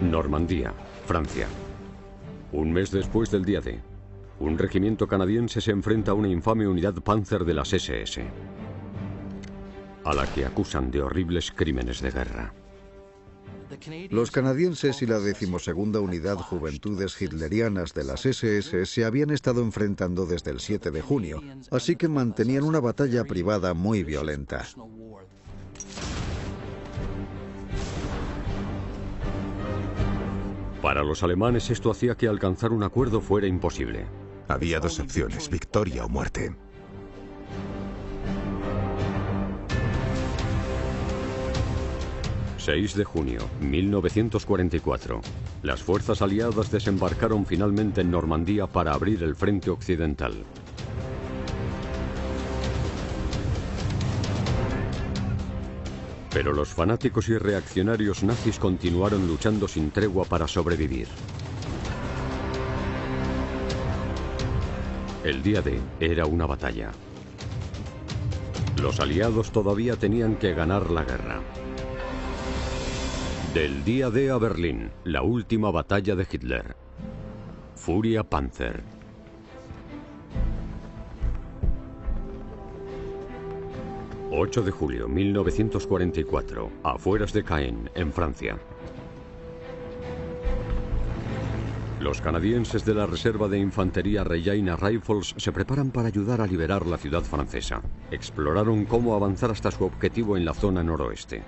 Normandía, Francia. Un mes después del día D, un regimiento canadiense se enfrenta a una infame unidad Panzer de las SS, a la que acusan de horribles crímenes de guerra. Los canadienses y la 12ª Unidad Juventudes Hitlerianas de las SS se habían estado enfrentando desde el 7 de junio, así que mantenían una batalla privada muy violenta. Para los alemanes esto hacía que alcanzar un acuerdo fuera imposible. Había dos opciones, victoria o muerte. ...6 de junio, 1944. Las fuerzas aliadas desembarcaron finalmente en Normandía para abrir el frente occidental. Pero los fanáticos y reaccionarios nazis continuaron luchando sin tregua para sobrevivir. El día D era una batalla. Los aliados todavía tenían que ganar la guerra. Del día D a Berlín, la última batalla de Hitler. Furia Panzer. ...8 de julio, 1944, afueras de Caen, en Francia. Los canadienses de la Reserva de Infantería Regina Rifles se preparan para ayudar a liberar la ciudad francesa. Exploraron cómo avanzar hasta su objetivo en la zona noroeste.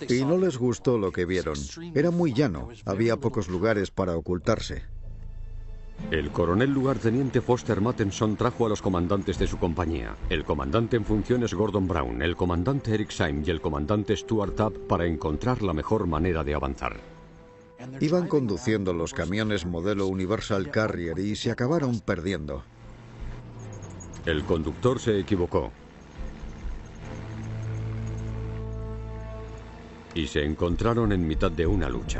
Y no les gustó lo que vieron. Era muy llano, había pocos lugares para ocultarse. El coronel lugarteniente Foster Mattenson trajo a los comandantes de su compañía, el comandante en funciones Gordon Brown, el comandante Eric Syme y el comandante Stuart Tabb, para encontrar la mejor manera de avanzar. Iban conduciendo los camiones modelo Universal Carrier y se acabaron perdiendo. El conductor se equivocó y se encontraron en mitad de una lucha.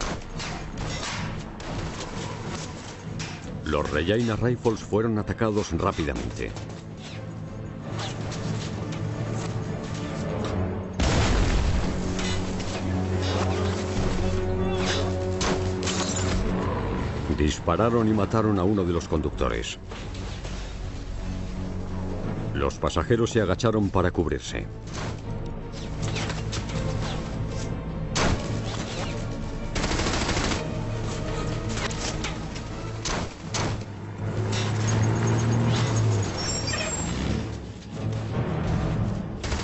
Los Regina Rifles fueron atacados rápidamente. Dispararon y mataron a uno de los conductores. Los pasajeros se agacharon para cubrirse.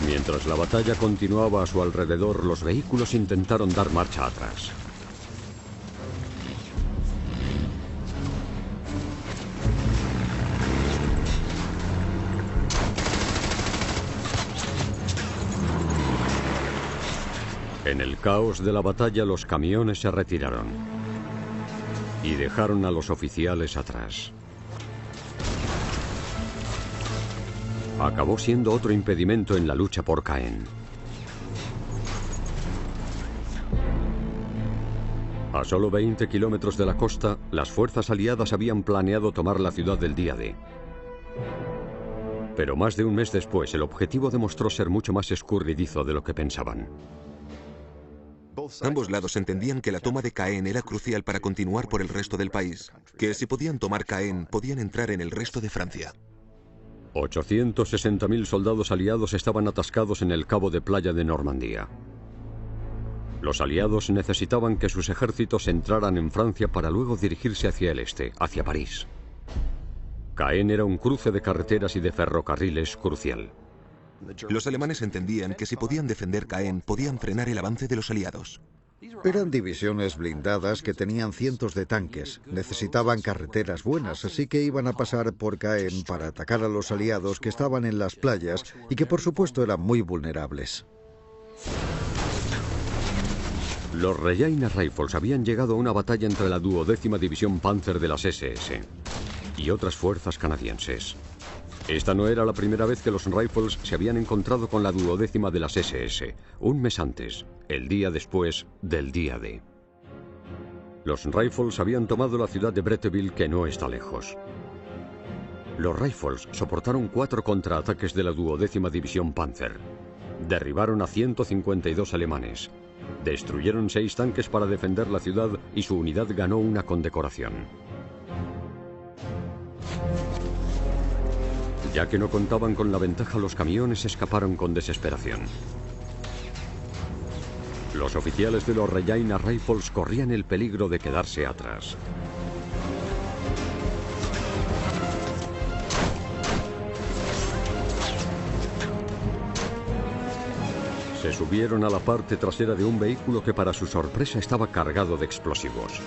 Mientras la batalla continuaba a su alrededor, los vehículos intentaron dar marcha atrás. En el caos de la batalla, los camiones se retiraron y dejaron a los oficiales atrás. Acabó siendo otro impedimento en la lucha por Caen. A solo 20 kilómetros de la costa, las fuerzas aliadas habían planeado tomar la ciudad del día D. Pero más de un mes después, el objetivo demostró ser mucho más escurridizo de lo que pensaban. Ambos lados entendían que la toma de Caen era crucial para continuar por el resto del país, que si podían tomar Caen, podían entrar en el resto de Francia. 860.000 soldados aliados estaban atascados en el cabo de playa de Normandía. Los aliados necesitaban que sus ejércitos entraran en Francia para luego dirigirse hacia el este, hacia París. Caen era un cruce de carreteras y de ferrocarriles crucial. Los alemanes entendían que si podían defender Caen, podían frenar el avance de los aliados. Eran divisiones blindadas que tenían cientos de tanques. Necesitaban carreteras buenas, así que iban a pasar por Caen para atacar a los aliados que estaban en las playas y que por supuesto eran muy vulnerables. Los Regina Rifles habían llegado a una batalla entre la 12ª División Panzer de las SS y otras fuerzas canadienses. Esta no era la primera vez que los Rifles se habían encontrado con la 12ª de las SS, un mes antes, el día después del día D. Los Rifles habían tomado la ciudad de Bretteville, que no está lejos. Los Rifles soportaron 4 contraataques de la 12ª División Panzer. Derribaron a 152 alemanes Destruyeron 6 tanques para defender la ciudad y su unidad ganó una condecoración. Ya que no contaban con la ventaja, los camiones escaparon con desesperación. Los oficiales de los Regina Rifles corrían el peligro de quedarse atrás. Se subieron a la parte trasera de un vehículo que para su sorpresa estaba cargado de explosivos.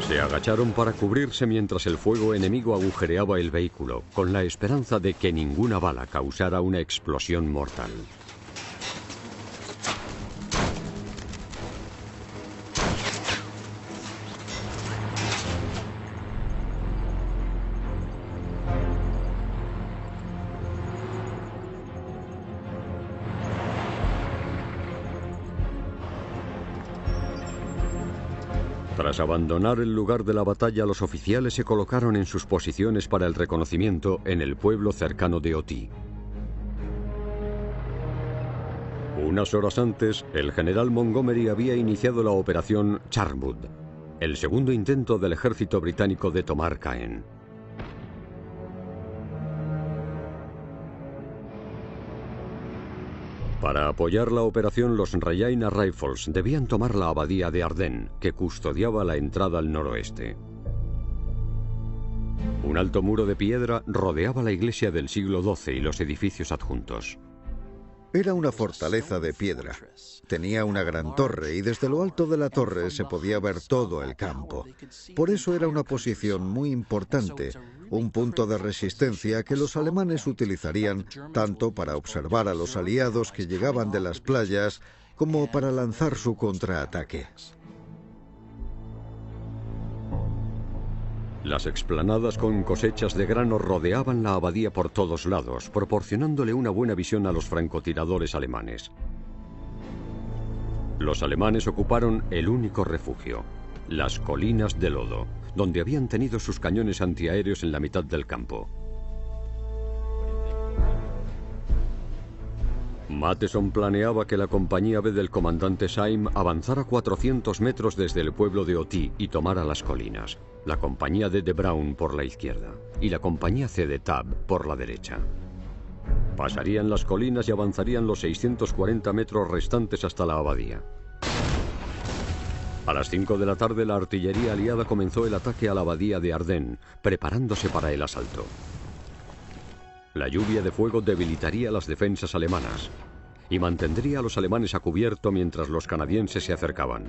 Se agacharon para cubrirse mientras el fuego enemigo agujereaba el vehículo, con la esperanza de que ninguna bala causara una explosión mortal. Tras abandonar el lugar de la batalla, los oficiales se colocaron en sus posiciones para el reconocimiento en el pueblo cercano de Oti. Unas horas antes, el general Montgomery había iniciado la operación Charmwood, el segundo intento del ejército británico de tomar Caen. Para apoyar la operación, los Regina Rifles debían tomar la abadía de Ardennes, que custodiaba la entrada al noroeste. Un alto muro de piedra rodeaba la iglesia del siglo XII y los edificios adjuntos. Era una fortaleza de piedra. Tenía una gran torre y desde lo alto de la torre se podía ver todo el campo. Por eso era una posición muy importante, un punto de resistencia que los alemanes utilizarían tanto para observar a los aliados que llegaban de las playas como para lanzar su contraataque. Las explanadas con cosechas de grano rodeaban la abadía por todos lados, proporcionándole una buena visión a los francotiradores alemanes. Los alemanes ocuparon el único refugio, las colinas de lodo, donde habían tenido sus cañones antiaéreos en la mitad del campo. Matheson planeaba que la compañía B del comandante Syme avanzara 400 metros desde el pueblo de Oti y tomara las colinas, la compañía D de Brown por la izquierda y la compañía C de Tabb por la derecha. Pasarían las colinas y avanzarían los 640 metros restantes hasta la abadía. A las 5 de la tarde la artillería aliada comenzó el ataque a la abadía de Ardennes, preparándose para el asalto. La lluvia de fuego debilitaría las defensas alemanas y mantendría a los alemanes a cubierto mientras los canadienses se acercaban.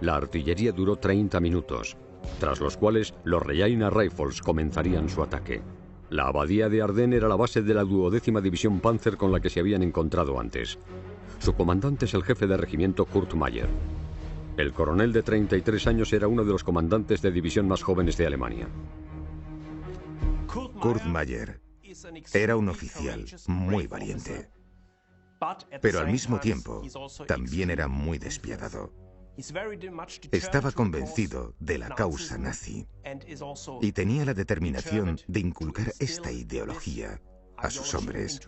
La artillería duró 30 minutos, tras los cuales los Regina Rifles comenzarían su ataque. La abadía de Ardennes era la base de la 12ª División Panzer con la que se habían encontrado antes. Su comandante es el jefe de regimiento Kurt Meyer. El coronel de 33 años era uno de los comandantes de división más jóvenes de Alemania. Kurt Meyer era un oficial muy valiente, pero al mismo tiempo también era muy despiadado. Estaba convencido de la causa nazi y tenía la determinación de inculcar esta ideología a sus hombres.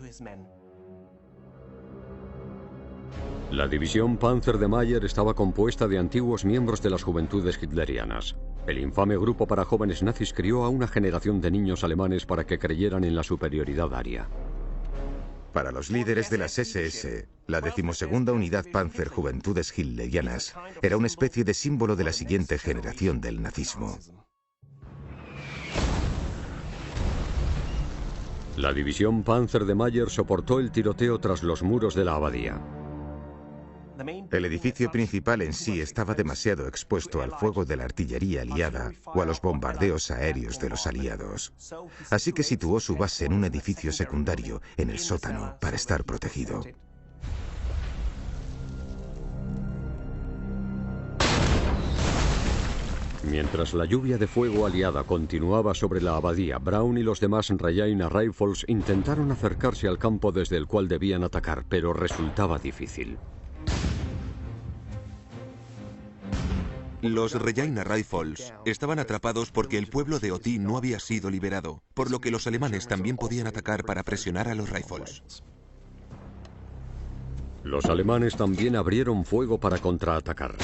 La división Panzer de Meyer estaba compuesta de antiguos miembros de las juventudes hitlerianas. El infame grupo para jóvenes nazis crió a una generación de niños alemanes para que creyeran en la superioridad aria. Para los líderes de las SS, la 12ª Unidad Panzer Juventudes Hitlerianas era una especie de símbolo de la siguiente generación del nazismo. La división Panzer de Meyer soportó el tiroteo tras los muros de la abadía. El edificio principal en sí estaba demasiado expuesto al fuego de la artillería aliada o a los bombardeos aéreos de los aliados. Así que situó su base en un edificio secundario en el sótano para estar protegido. Mientras la lluvia de fuego aliada continuaba sobre la abadía, Brown y los demás Regina Rifles intentaron acercarse al campo desde el cual debían atacar, pero resultaba difícil. Los Regina Rifles estaban atrapados porque el pueblo de Oti no había sido liberado, por lo que los alemanes también podían atacar para presionar a los Rifles. Los alemanes también abrieron fuego para contraatacar.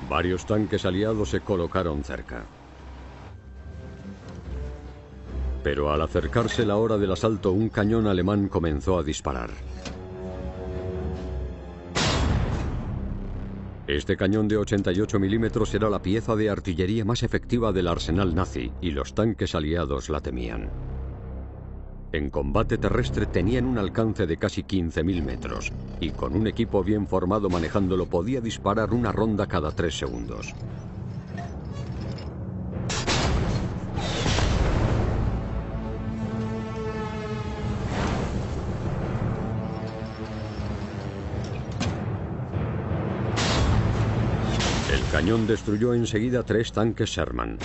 Varios tanques aliados se colocaron cerca. Pero al acercarse la hora del asalto, un cañón alemán comenzó a disparar. Este cañón de 88 milímetros era la pieza de artillería más efectiva del arsenal nazi y los tanques aliados la temían. En combate terrestre tenían un alcance de casi 15.000 metros y con un equipo bien formado manejándolo podía disparar una ronda cada 3 segundos. El cañón destruyó enseguida 3 tanques Sherman.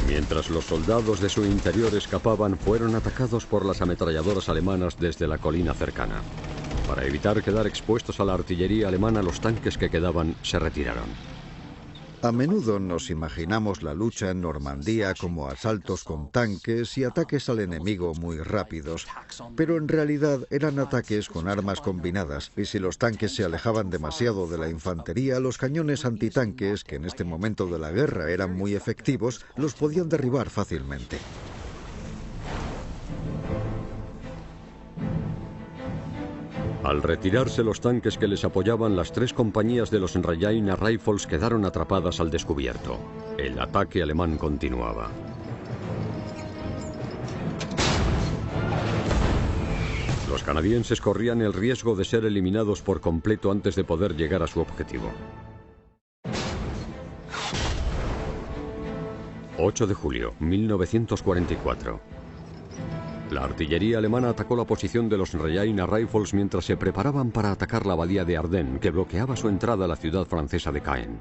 Mientras los soldados de su interior escapaban, fueron atacados por las ametralladoras alemanas desde la colina cercana. Para evitar quedar expuestos a la artillería alemana, los tanques que quedaban se retiraron. A menudo nos imaginamos la lucha en Normandía como asaltos con tanques y ataques al enemigo muy rápidos, pero en realidad eran ataques con armas combinadas, y si los tanques se alejaban demasiado de la infantería, los cañones antitanques, que en este momento de la guerra eran muy efectivos, los podían derribar fácilmente. Al retirarse los tanques que les apoyaban, las 3 compañías de los Rajaina Rifles quedaron atrapadas al descubierto. El ataque alemán continuaba. Los canadienses corrían el riesgo de ser eliminados por completo antes de poder llegar a su objetivo. 8 de julio, 1944. La artillería alemana atacó la posición de los Rajaina Rifles mientras se preparaban para atacar la abadía de Ardennes, que bloqueaba su entrada a la ciudad francesa de Caen.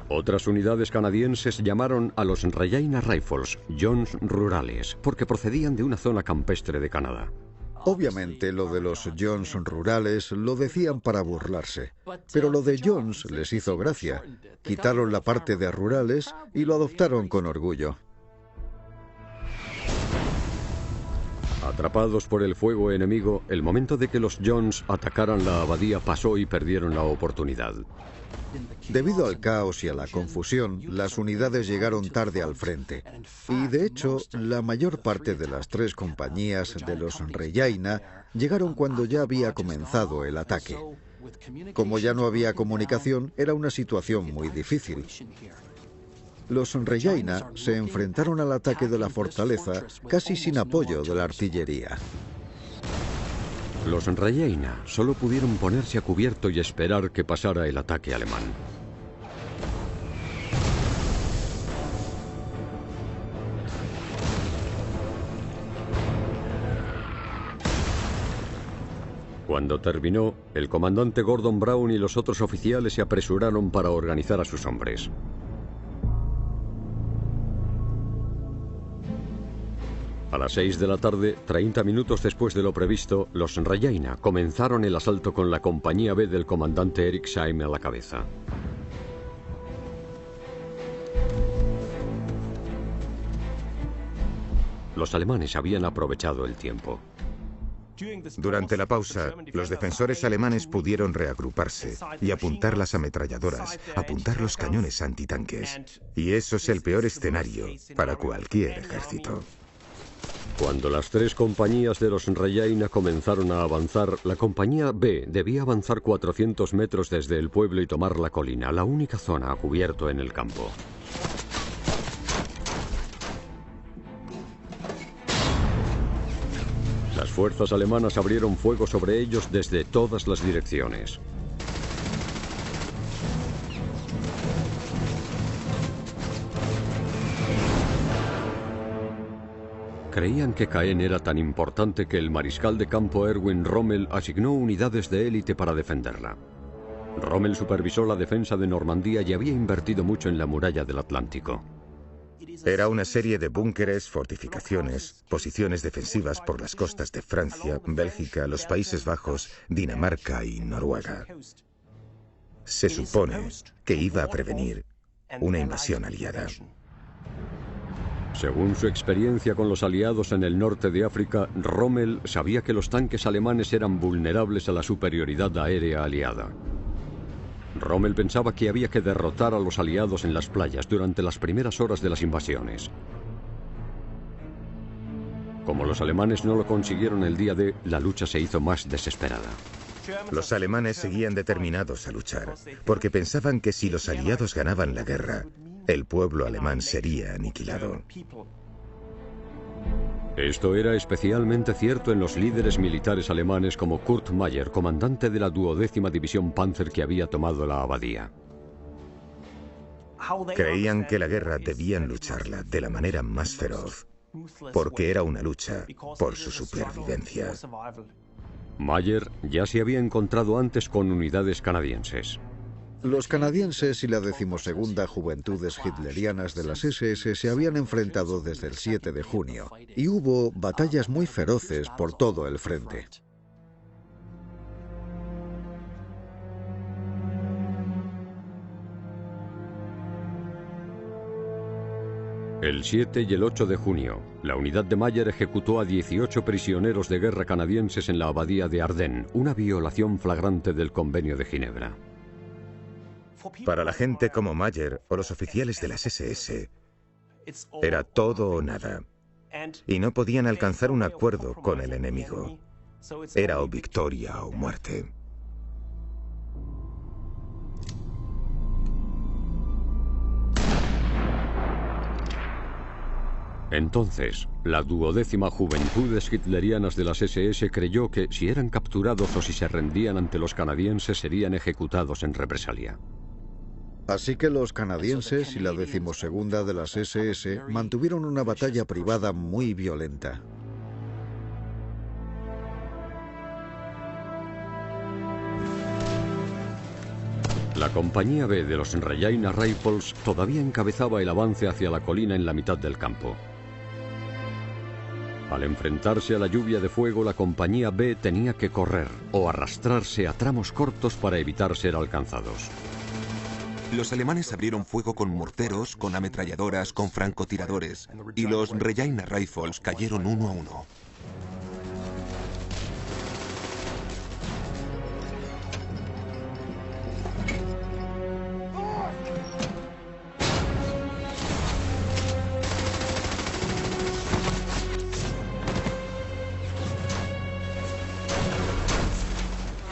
Otras unidades canadienses llamaron a los Rajaina Rifles John's Rurales, porque procedían de una zona campestre de Canadá. Obviamente lo de los Jones rurales lo decían para burlarse, pero lo de Jones les hizo gracia. Quitaron la parte de rurales y lo adoptaron con orgullo. Atrapados por el fuego enemigo, el momento de que los Jones atacaran la abadía pasó y perdieron la oportunidad. Debido al caos y a la confusión, las unidades llegaron tarde al frente. Y de hecho, la mayor parte de las 3 compañías de los Rajaina llegaron cuando ya había comenzado el ataque. Como ya no había comunicación, era una situación muy difícil. Los Rajaina se enfrentaron al ataque de la fortaleza casi sin apoyo de la artillería. Los Rajaina solo pudieron ponerse a cubierto y esperar que pasara el ataque alemán. Cuando terminó, el comandante Gordon Brown y los otros oficiales se apresuraron para organizar a sus hombres. A las 6 de la tarde, 30 minutos después de lo previsto, los Rajaina comenzaron el asalto con la compañía B del comandante Eric Syme a la cabeza. Los alemanes habían aprovechado el tiempo. Durante la pausa, los defensores alemanes pudieron reagruparse y apuntar las ametralladoras, apuntar los cañones antitanques. Y eso es el peor escenario para cualquier ejército. Cuando las 3 compañías de los Rajaina comenzaron a avanzar, la compañía B debía avanzar 400 metros desde el pueblo y tomar la colina, la única zona a cubierto en el campo. Las fuerzas alemanas abrieron fuego sobre ellos desde todas las direcciones. Creían que Caen era tan importante que el mariscal de campo Erwin Rommel asignó unidades de élite para defenderla. Rommel supervisó la defensa de Normandía y había invertido mucho en la muralla del Atlántico. Era una serie de búnkeres, fortificaciones, posiciones defensivas por las costas de Francia, Bélgica, los Países Bajos, Dinamarca y Noruega. Se supone que iba a prevenir una invasión aliada. Según su experiencia con los aliados en el norte de África, Rommel sabía que los tanques alemanes eran vulnerables a la superioridad aérea aliada. Rommel pensaba que había que derrotar a los aliados en las playas durante las primeras horas de las invasiones. Como los alemanes no lo consiguieron el día D, la lucha se hizo más desesperada. Los alemanes seguían determinados a luchar, porque pensaban que si los aliados ganaban la guerra, el pueblo alemán sería aniquilado. Esto era especialmente cierto en los líderes militares alemanes como Kurt Meyer, comandante de la 12ª División Panzer que había tomado la abadía. Creían que la guerra debían lucharla de la manera más feroz, porque era una lucha por su supervivencia. Meyer ya se había encontrado antes con unidades canadienses. Los canadienses y la 12ª Juventudes Hitlerianas de las SS se habían enfrentado desde el 7 de junio y hubo batallas muy feroces por todo el frente. El 7 y el 8 de junio, la unidad de Meyer ejecutó a 18 prisioneros de guerra canadienses en la abadía de Ardennes, una violación flagrante del Convenio de Ginebra. Para la gente como Meyer o los oficiales de las SS, era todo o nada, y no podían alcanzar un acuerdo con el enemigo. Era o victoria o muerte. Entonces, la 12ª Juventudes Hitlerianas de las SS creyó que si eran capturados o si se rendían ante los canadienses serían ejecutados en represalia. Así que los canadienses y la 12ª de las SS mantuvieron una batalla privada muy violenta. La compañía B de los Regina Rifles todavía encabezaba el avance hacia la colina en la mitad del campo. Al enfrentarse a la lluvia de fuego, la compañía B tenía que correr o arrastrarse a tramos cortos para evitar ser alcanzados. Los alemanes abrieron fuego con morteros, con ametralladoras, con francotiradores, y los Regina Rifles cayeron uno a uno.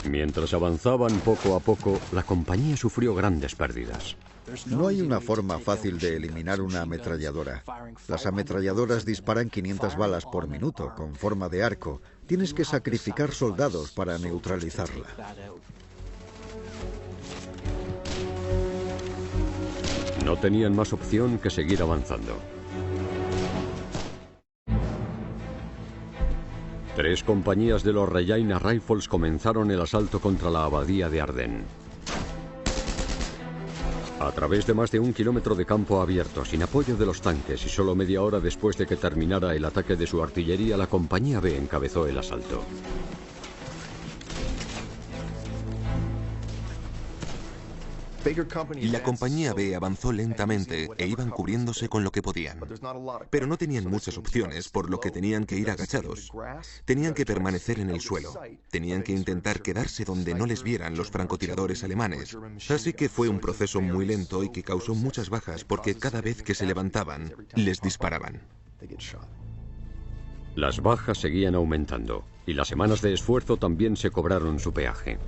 Mientras avanzaban poco a poco, la compañía sufrió grandes pérdidas. No hay una forma fácil de eliminar una ametralladora. Las ametralladoras disparan 500 balas por minuto, con forma de arco. Tienes que sacrificar soldados para neutralizarla. No tenían más opción que seguir avanzando. 3 compañías de los Regina Rifles comenzaron el asalto contra la abadía de Ardennes. A través de más de 1 kilómetro de campo abierto, sin apoyo de los tanques y solo media hora después de que terminara el ataque de su artillería, la compañía B encabezó el asalto. La compañía B avanzó lentamente e iban cubriéndose con lo que podían. Pero no tenían muchas opciones, por lo que tenían que ir agachados. Tenían que permanecer en el suelo. Tenían que intentar quedarse donde no les vieran los francotiradores alemanes. Así que fue un proceso muy lento y que causó muchas bajas porque cada vez que se levantaban, les disparaban. Las bajas seguían aumentando y las semanas de esfuerzo también se cobraron su peaje.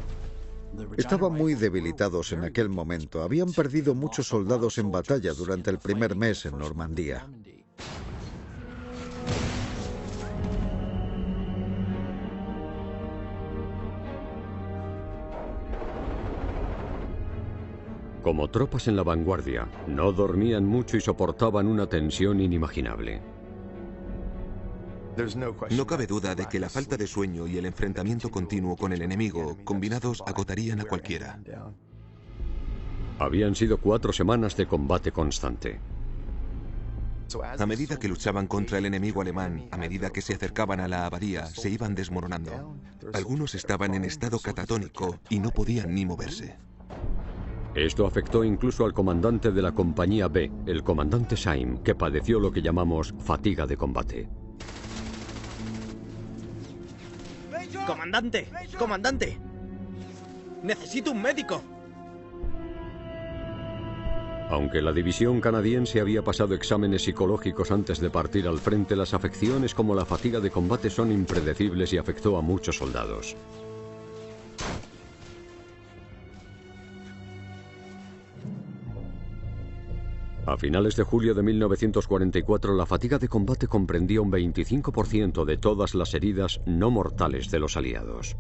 Estaban muy debilitados en aquel momento. Habían perdido muchos soldados en batalla durante el primer mes en Normandía. Como tropas en la vanguardia, no dormían mucho y soportaban una tensión inimaginable. No cabe duda de que la falta de sueño y el enfrentamiento continuo con el enemigo, combinados, agotarían a cualquiera. Habían sido 4 semanas de combate constante. A medida que luchaban contra el enemigo alemán, a medida que se acercaban a la abadía, se iban desmoronando. Algunos estaban en estado catatónico y no podían ni moverse. Esto afectó incluso al comandante de la compañía B, el comandante Syme, que padeció lo que llamamos fatiga de combate. ¡Comandante! ¡Comandante! ¡Necesito un médico! Aunque la división canadiense había pasado exámenes psicológicos antes de partir al frente, las afecciones como la fatiga de combate son impredecibles y afectó a muchos soldados. A finales de julio de 1944, la fatiga de combate comprendía un 25% de todas las heridas no mortales de los aliados.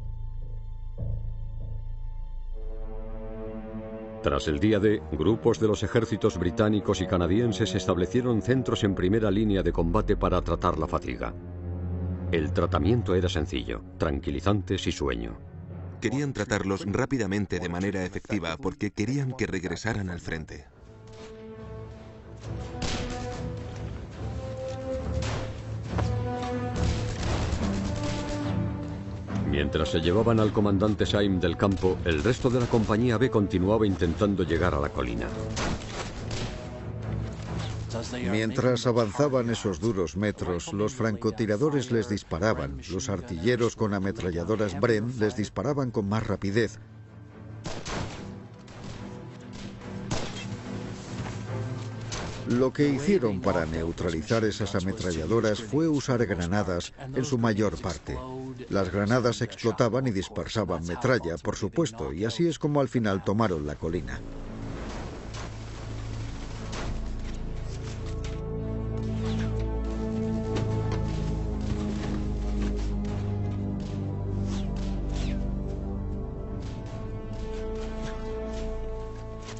Tras el día D, grupos de los ejércitos británicos y canadienses establecieron centros en primera línea de combate para tratar la fatiga. El tratamiento era sencillo: tranquilizantes y sueño. Querían tratarlos rápidamente de manera efectiva porque querían que regresaran al frente. Mientras se llevaban al comandante Syme del campo, el resto de la compañía B continuaba intentando llegar a la colina. Mientras avanzaban esos duros metros, los francotiradores les disparaban, los artilleros con ametralladoras Bren les disparaban con más rapidez. Lo que hicieron para neutralizar esas ametralladoras fue usar granadas en su mayor parte. Las granadas explotaban y dispersaban metralla, por supuesto, y así es como al final tomaron la colina.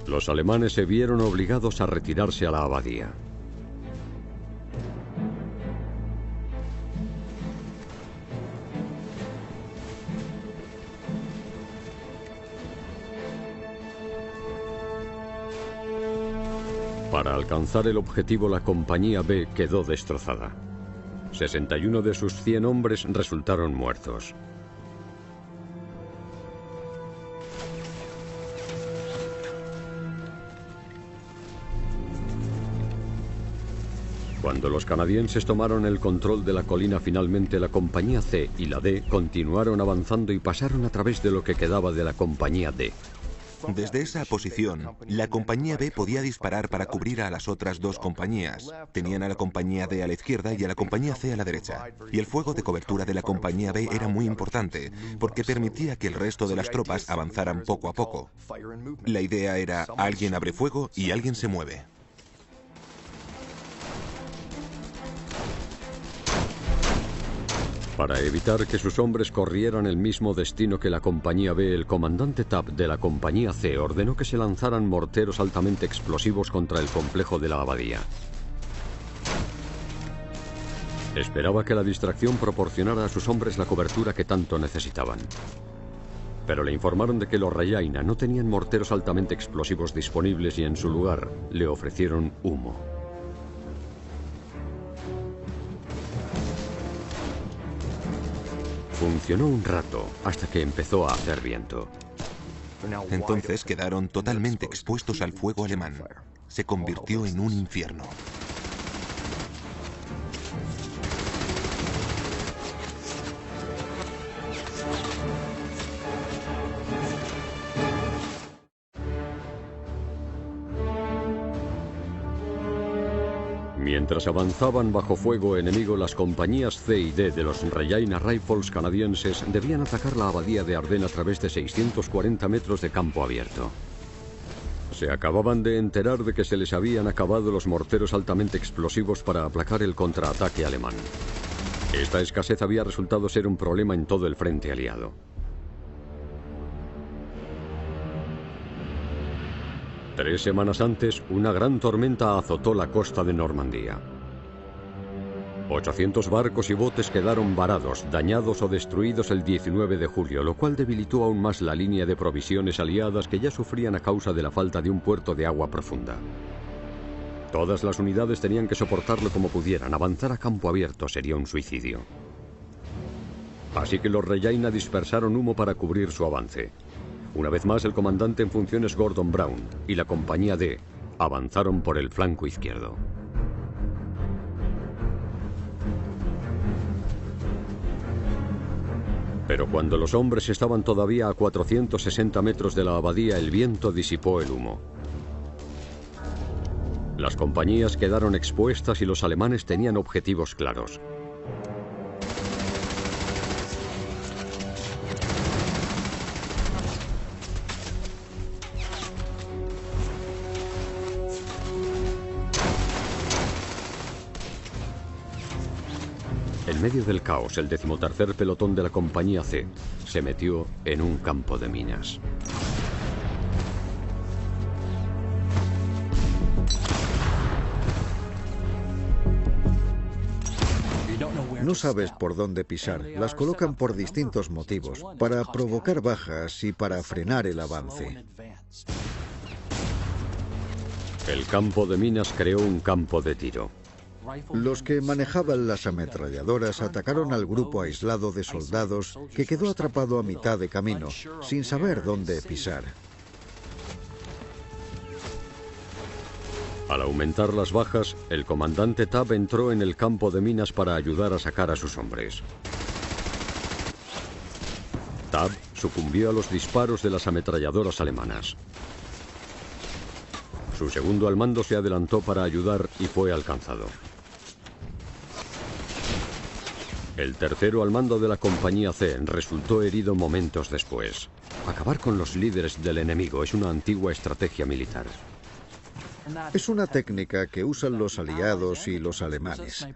Los alemanes se vieron obligados a retirarse a la abadía. Para alcanzar el objetivo, la compañía B quedó destrozada. 61 de sus 100 hombres resultaron muertos. Cuando los canadienses tomaron el control de la colina, finalmente la compañía C y la D continuaron avanzando y pasaron a través de lo que quedaba de la compañía D. Desde esa posición, la compañía B podía disparar para cubrir a las otras dos compañías. Tenían a la compañía D a la izquierda y a la compañía C a la derecha. Y el fuego de cobertura de la compañía B era muy importante, porque permitía que el resto de las tropas avanzaran poco a poco. La idea era: alguien abre fuego y alguien se mueve. Para evitar que sus hombres corrieran el mismo destino que la compañía B, el comandante Tapp de la compañía C ordenó que se lanzaran morteros altamente explosivos contra el complejo de la abadía. Esperaba que la distracción proporcionara a sus hombres la cobertura que tanto necesitaban. Pero le informaron de que los Rajaina no tenían morteros altamente explosivos disponibles y en su lugar le ofrecieron humo. Funcionó un rato, hasta que empezó a hacer viento. Entonces quedaron totalmente expuestos al fuego alemán. Se convirtió en un infierno. Mientras avanzaban bajo fuego enemigo, las compañías C y D de los Regina Rifles canadienses debían atacar la abadía de Ardennes a través de 640 metros de campo abierto. Se acababan de enterar de que se les habían acabado los morteros altamente explosivos para aplacar el contraataque alemán. Esta escasez había resultado ser un problema en todo el frente aliado. Tres semanas antes, una gran tormenta azotó la costa de Normandía. 800 barcos y botes quedaron varados, dañados o destruidos el 19 de julio, lo cual debilitó aún más la línea de provisiones aliadas que ya sufrían a causa de la falta de un puerto de agua profunda. Todas las unidades tenían que soportarlo como pudieran. Avanzar a campo abierto sería un suicidio. Así que los Regina dispersaron humo para cubrir su avance. Una vez más, el comandante en funciones Gordon Brown y la compañía D avanzaron por el flanco izquierdo. Pero cuando los hombres estaban todavía a 460 metros de la abadía, el viento disipó el humo. Las compañías quedaron expuestas y los alemanes tenían objetivos claros. En medio del caos, el 13º pelotón de la compañía C se metió en un campo de minas. No sabes por dónde pisar. Las colocan por distintos motivos, para provocar bajas y para frenar el avance. El campo de minas creó un campo de tiro. Los que manejaban las ametralladoras atacaron al grupo aislado de soldados que quedó atrapado a mitad de camino, sin saber dónde pisar. Al aumentar las bajas, el comandante Tabb entró en el campo de minas para ayudar a sacar a sus hombres. Tabb sucumbió a los disparos de las ametralladoras alemanas. Su segundo al mando se adelantó para ayudar y fue alcanzado. El tercero al mando de la compañía C resultó herido momentos después. Acabar con los líderes del enemigo es una antigua estrategia militar. Es una técnica que usan los aliados y los alemanes.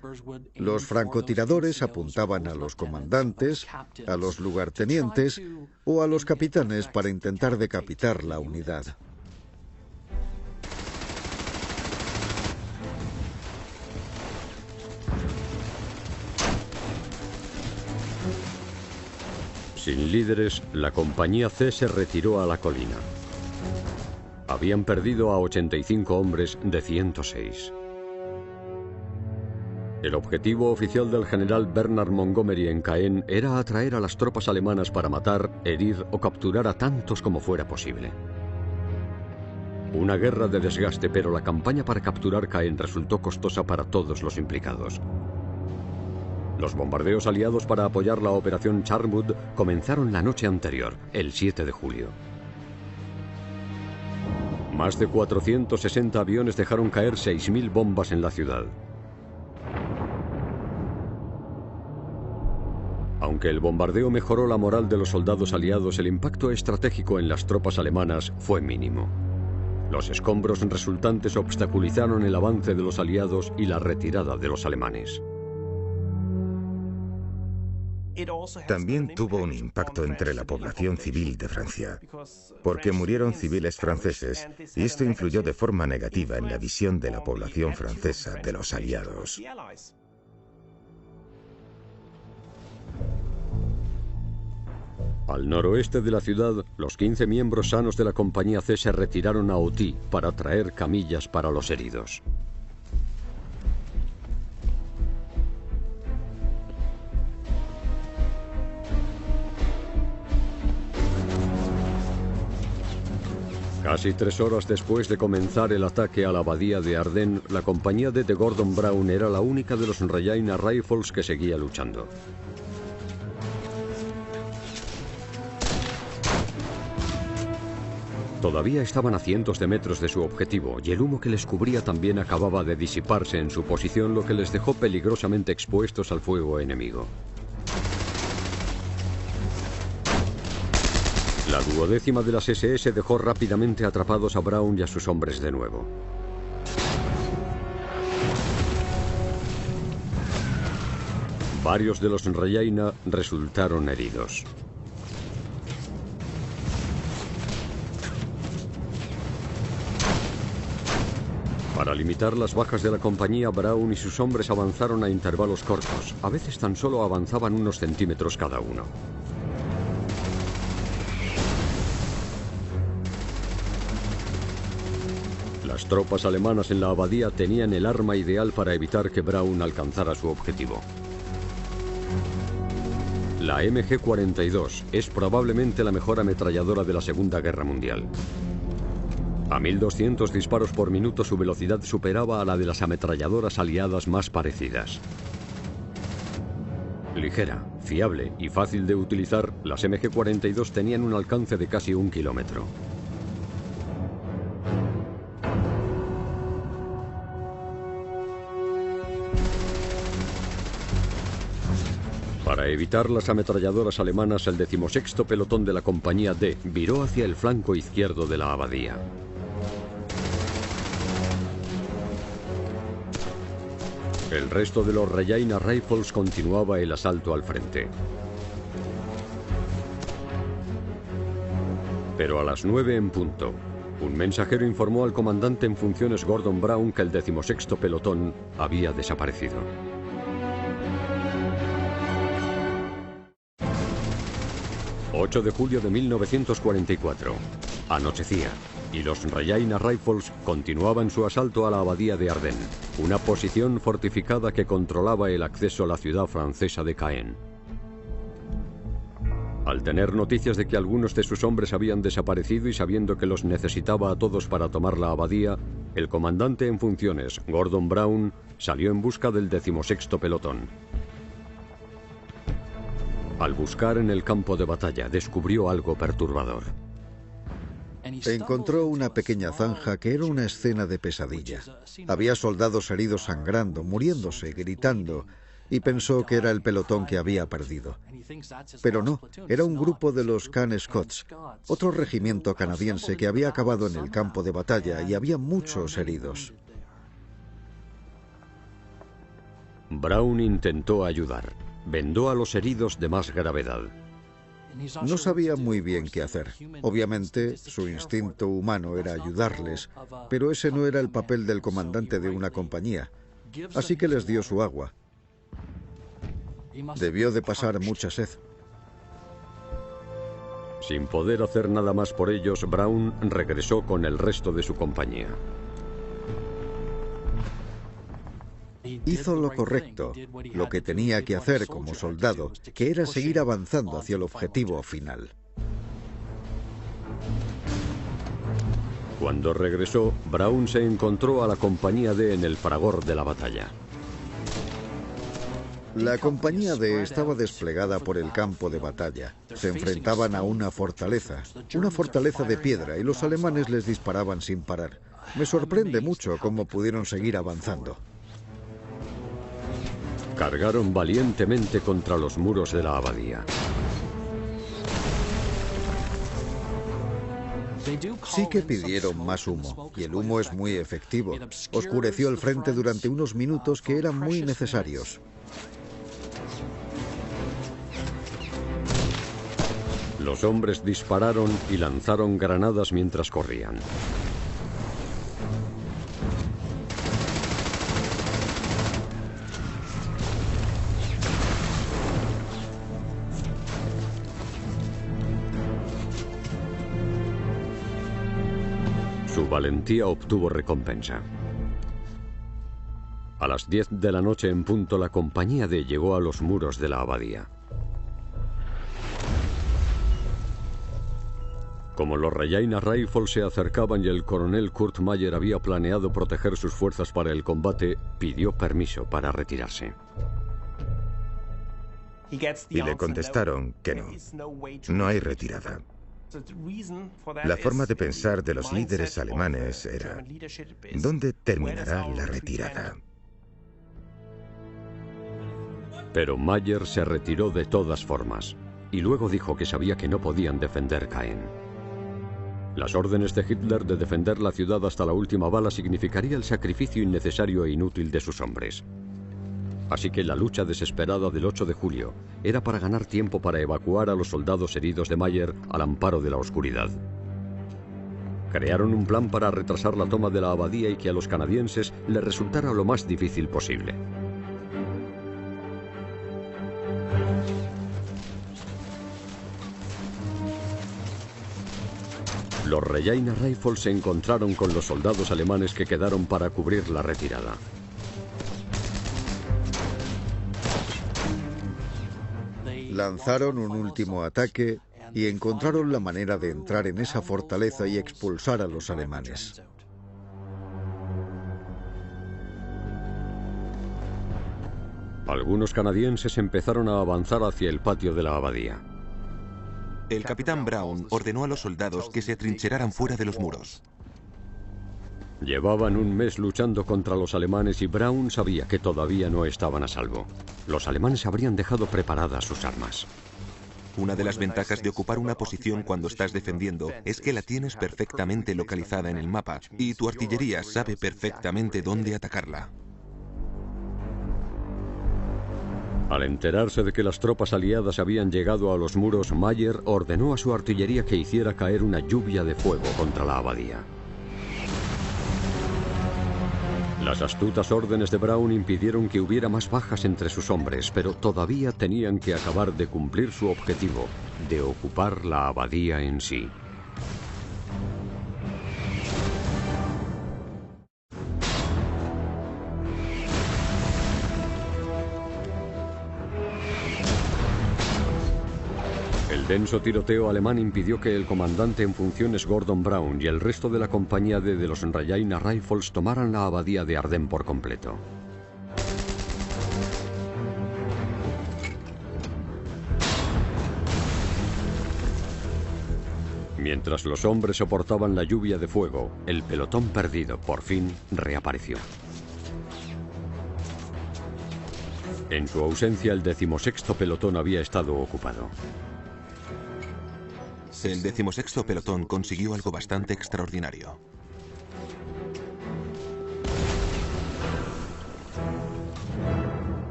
Los francotiradores apuntaban a los comandantes, a los lugartenientes o a los capitanes para intentar decapitar la unidad. Sin líderes, la compañía C se retiró a la colina. Habían perdido a 85 hombres de 106. El objetivo oficial del general Bernard Montgomery en Caen era atraer a las tropas alemanas para matar, herir o capturar a tantos como fuera posible. Una guerra de desgaste, pero la campaña para capturar Caen resultó costosa para todos los implicados. Los bombardeos aliados para apoyar la operación Charmwood comenzaron la noche anterior, el 7 de julio. Más de 460 aviones dejaron caer 6.000 bombas en la ciudad. Aunque el bombardeo mejoró la moral de los soldados aliados, el impacto estratégico en las tropas alemanas fue mínimo. Los escombros resultantes obstaculizaron el avance de los aliados y la retirada de los alemanes. También tuvo un impacto entre la población civil de Francia, porque murieron civiles franceses y esto influyó de forma negativa en la visión de la población francesa de los aliados. Al noroeste de la ciudad, los 15 miembros sanos de la compañía C se retiraron a Auty para traer camillas para los heridos. Casi 3 horas después de comenzar el ataque a la abadía de Ardennes, la compañía D de Gordon Brown era la única de los Regina Rifles que seguía luchando. Todavía estaban a cientos de metros de su objetivo y el humo que les cubría también acababa de disiparse en su posición, lo que les dejó peligrosamente expuestos al fuego enemigo. La 12ª de las SS dejó rápidamente atrapados a Brown y a sus hombres de nuevo. Varios de los Regina resultaron heridos. Para limitar las bajas de la compañía, Brown y sus hombres avanzaron a intervalos cortos. A veces tan solo avanzaban unos centímetros cada uno. Las Las tropas alemanas en la abadía tenían el arma ideal para evitar que Braun alcanzara su objetivo. La MG-42 es probablemente la mejor ametralladora de la Segunda Guerra Mundial. A 1200 disparos por minuto su velocidad superaba a la de las ametralladoras aliadas más parecidas. Ligera, fiable y fácil de utilizar, las MG-42 tenían un alcance de casi 1 kilómetro. Para evitar las ametralladoras alemanas, el 16º pelotón de la compañía D viró hacia el flanco izquierdo de la abadía. El resto de los Regina Rifles continuaba el asalto al frente. Pero a las 9 en punto, un mensajero informó al comandante en funciones Gordon Brown que el 16º pelotón había desaparecido. ...8 de julio de 1944... Anochecía, y los Regina Rifles continuaban su asalto a la abadía de Ardennes, una posición fortificada que controlaba el acceso a la ciudad francesa de Caen. Al tener noticias de que algunos de sus hombres habían desaparecido y sabiendo que los necesitaba a todos para tomar la abadía, el comandante en funciones, Gordon Brown, salió en busca del 16º pelotón. Al buscar en el campo de batalla, descubrió algo perturbador. Encontró una pequeña zanja que era una escena de pesadilla. Había soldados heridos sangrando, muriéndose, gritando, y pensó que era el pelotón que había perdido. Pero no, era un grupo de los Can Scots, otro regimiento canadiense que había acabado en el campo de batalla y había muchos heridos. Brown intentó ayudar. Vendó a los heridos de más gravedad. No sabía muy bien qué hacer. Obviamente, su instinto humano era ayudarles, pero ese no era el papel del comandante de una compañía. Así que les dio su agua. Debió de pasar mucha sed. Sin poder hacer nada más por ellos, Brown regresó con el resto de su compañía. Hizo lo correcto, lo que tenía que hacer como soldado, que era seguir avanzando hacia el objetivo final. Cuando regresó, Brown se encontró a la compañía D en el fragor de la batalla. La compañía D estaba desplegada por el campo de batalla. Se enfrentaban a una fortaleza de piedra, y los alemanes les disparaban sin parar. Me sorprende mucho cómo pudieron seguir avanzando. Cargaron valientemente contra los muros de la abadía. Sí que pidieron más humo, y el humo es muy efectivo. Oscureció el frente durante unos minutos que eran muy necesarios. Los hombres dispararon y lanzaron granadas mientras corrían. Su valentía obtuvo recompensa. A las 10 de la noche en punto, la compañía D llegó a los muros de la abadía. Como los Regina Rifles se acercaban y el coronel Kurt Meyer había planeado proteger sus fuerzas para el combate, pidió permiso para retirarse. Y le contestaron que no. No hay retirada. La forma de pensar de los líderes alemanes era: ¿dónde terminará la retirada? Pero Meyer se retiró de todas formas, y luego dijo que sabía que no podían defender Caen. Las órdenes de Hitler de defender la ciudad hasta la última bala significaría el sacrificio innecesario e inútil de sus hombres. Así que la lucha desesperada del 8 de julio era para ganar tiempo para evacuar a los soldados heridos de Meyer al amparo de la oscuridad. Crearon un plan para retrasar la toma de la abadía y que a los canadienses les resultara lo más difícil posible. Los Regina Rifles se encontraron con los soldados alemanes que quedaron para cubrir la retirada. Lanzaron un último ataque y encontraron la manera de entrar en esa fortaleza y expulsar a los alemanes. Algunos canadienses empezaron a avanzar hacia el patio de la abadía. El capitán Brown ordenó a los soldados que se atrincheraran fuera de los muros. Llevaban un mes luchando contra los alemanes y Brown sabía que todavía no estaban a salvo. Los alemanes habrían dejado preparadas sus armas. Una de las ventajas de ocupar una posición cuando estás defendiendo es que la tienes perfectamente localizada en el mapa y tu artillería sabe perfectamente dónde atacarla. Al enterarse de que las tropas aliadas habían llegado a los muros, Mayer ordenó a su artillería que hiciera caer una lluvia de fuego contra la abadía. Las astutas órdenes de Brown impidieron que hubiera más bajas entre sus hombres, pero todavía tenían que acabar de cumplir su objetivo, de ocupar la abadía en sí. El denso tiroteo alemán impidió que el comandante en funciones Gordon Brown y el resto de la compañía D de los Regina Rifles tomaran la abadía de Ardennes por completo. Mientras los hombres soportaban la lluvia de fuego, el pelotón perdido, por fin, reapareció. En su ausencia, el 16º pelotón había estado ocupado. El 16º pelotón consiguió algo bastante extraordinario.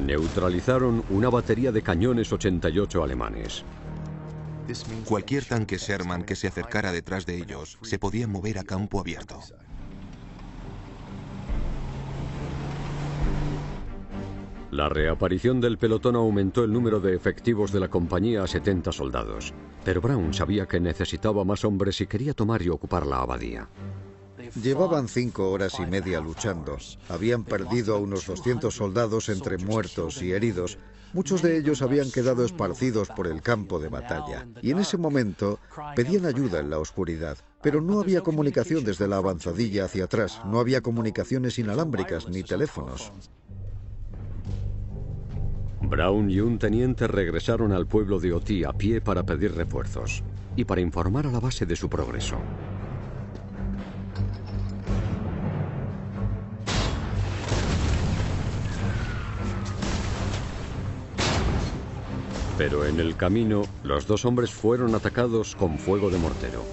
Neutralizaron una batería de cañones 88 alemanes. Cualquier tanque Sherman que se acercara detrás de ellos se podía mover a campo abierto. La reaparición del pelotón aumentó el número de efectivos de la compañía a 70 soldados, pero Brown sabía que necesitaba más hombres y quería tomar y ocupar la abadía. Llevaban 5 horas y media luchando. Habían perdido a unos 200 soldados entre muertos y heridos. Muchos de ellos habían quedado esparcidos por el campo de batalla. Y en ese momento pedían ayuda en la oscuridad. Pero no había comunicación desde la avanzadilla hacia atrás. No había comunicaciones inalámbricas ni teléfonos. Brown y un teniente regresaron al pueblo de Oti a pie para pedir refuerzos y para informar a la base de su progreso. Pero en el camino, los dos hombres fueron atacados con fuego de mortero.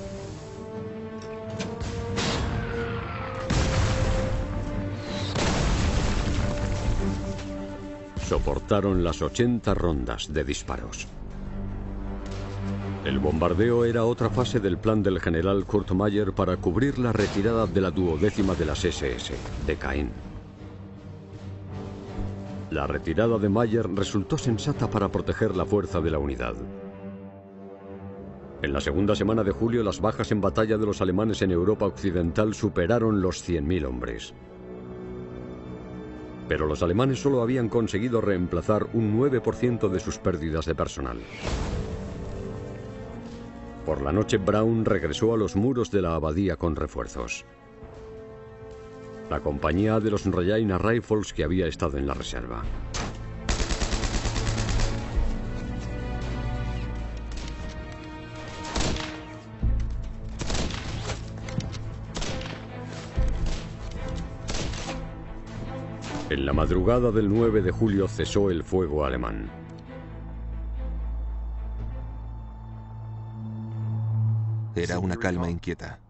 Soportaron las 80 rondas de disparos. El bombardeo era otra fase del plan del general Kurt Meyer para cubrir la retirada de la 12ª de las SS, de Caen. La retirada de Meyer resultó sensata para proteger la fuerza de la unidad. En la segunda semana de julio, las bajas en batalla de los alemanes en Europa Occidental superaron los 100.000 hombres. Pero los alemanes solo habían conseguido reemplazar un 9% de sus pérdidas de personal. Por la noche, Brown regresó a los muros de la abadía con refuerzos. La compañía de los Regina Rifles que había estado en la reserva. En la madrugada del 9 de julio cesó el fuego alemán. Era una calma inquieta.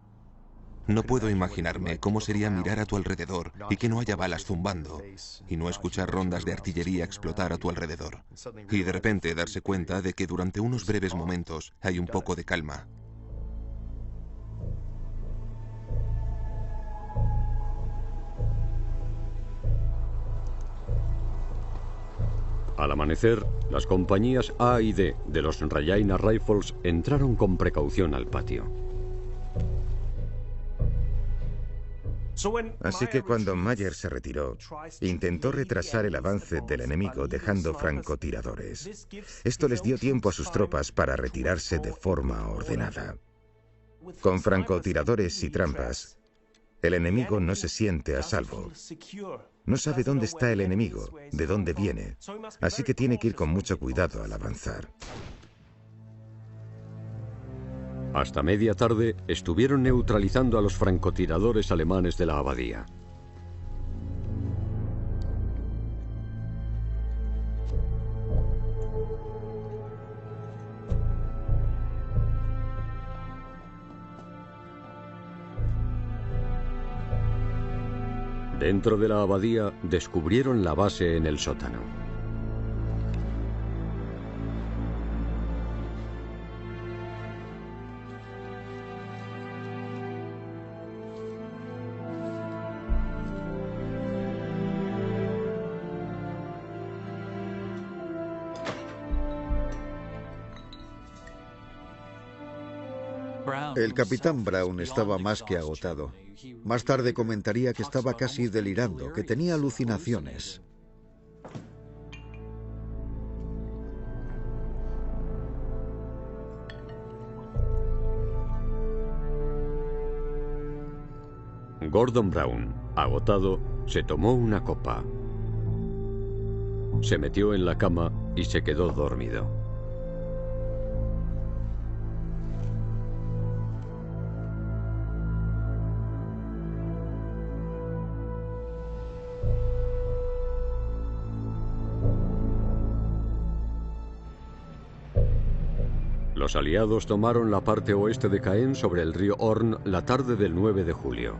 No puedo imaginarme cómo sería mirar a tu alrededor y que no haya balas zumbando, y no escuchar rondas de artillería explotar a tu alrededor, y de repente darse cuenta de que durante unos breves momentos hay un poco de calma. Al amanecer, las compañías A y D de los Rajaina Rifles entraron con precaución al patio. Así que cuando Mayer se retiró, intentó retrasar el avance del enemigo dejando francotiradores. Esto les dio tiempo a sus tropas para retirarse de forma ordenada. Con francotiradores y trampas, el enemigo no se siente a salvo. No sabe dónde está el enemigo, de dónde viene, así que tiene que ir con mucho cuidado al avanzar. Hasta media tarde estuvieron neutralizando a los francotiradores alemanes de la abadía. Dentro de la abadía descubrieron la base en el sótano. El capitán Brown estaba más que agotado. Más tarde comentaría que estaba casi delirando, que tenía alucinaciones. Gordon Brown, agotado, se tomó una copa. Se metió en la cama y se quedó dormido. Los aliados tomaron la parte oeste de Caen sobre el río Orne la tarde del 9 de julio.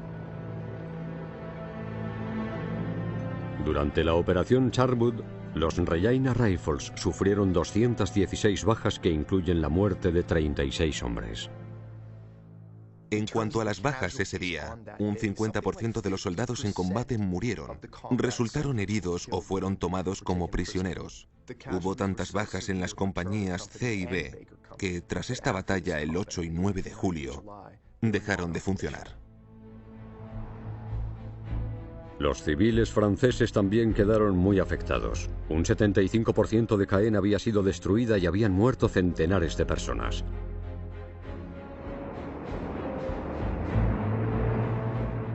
Durante la operación Charwood, los Rajaina Rifles sufrieron 216 bajas que incluyen la muerte de 36 hombres. En cuanto a las bajas ese día, un 50% de los soldados en combate murieron, resultaron heridos o fueron tomados como prisioneros. Hubo tantas bajas en las compañías C y B que, tras esta batalla el 8 y 9 de julio, dejaron de funcionar. Los civiles franceses también quedaron muy afectados. Un 75% de Caen había sido destruida y habían muerto centenares de personas.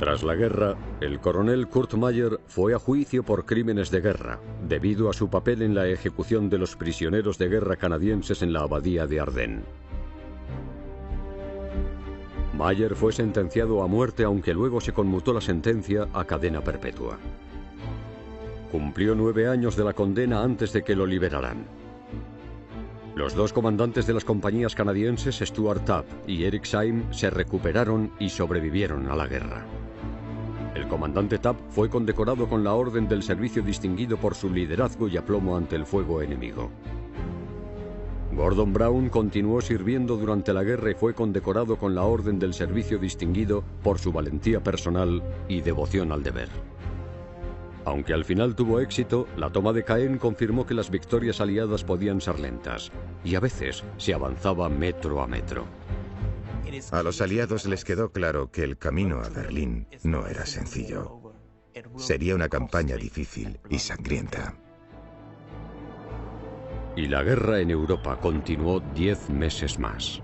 Tras la guerra, el coronel Kurt Mayer fue a juicio por crímenes de guerra, debido a su papel en la ejecución de los prisioneros de guerra canadienses en la abadía de Ardennes. Mayer fue sentenciado a muerte, aunque luego se conmutó la sentencia a cadena perpetua. Cumplió 9 años de la condena antes de que lo liberaran. Los dos comandantes de las compañías canadienses, Stuart Tabb y Eric Syme, se recuperaron y sobrevivieron a la guerra. El comandante Tabb fue condecorado con la Orden del Servicio Distinguido por su liderazgo y aplomo ante el fuego enemigo. Gordon Brown continuó sirviendo durante la guerra y fue condecorado con la Orden del Servicio Distinguido por su valentía personal y devoción al deber. Aunque al final tuvo éxito, la toma de Caen confirmó que las victorias aliadas podían ser lentas, y a veces se avanzaba metro a metro. A los aliados les quedó claro que el camino a Berlín no era sencillo. Sería una campaña difícil y sangrienta. Y la guerra en Europa continuó 10 meses más.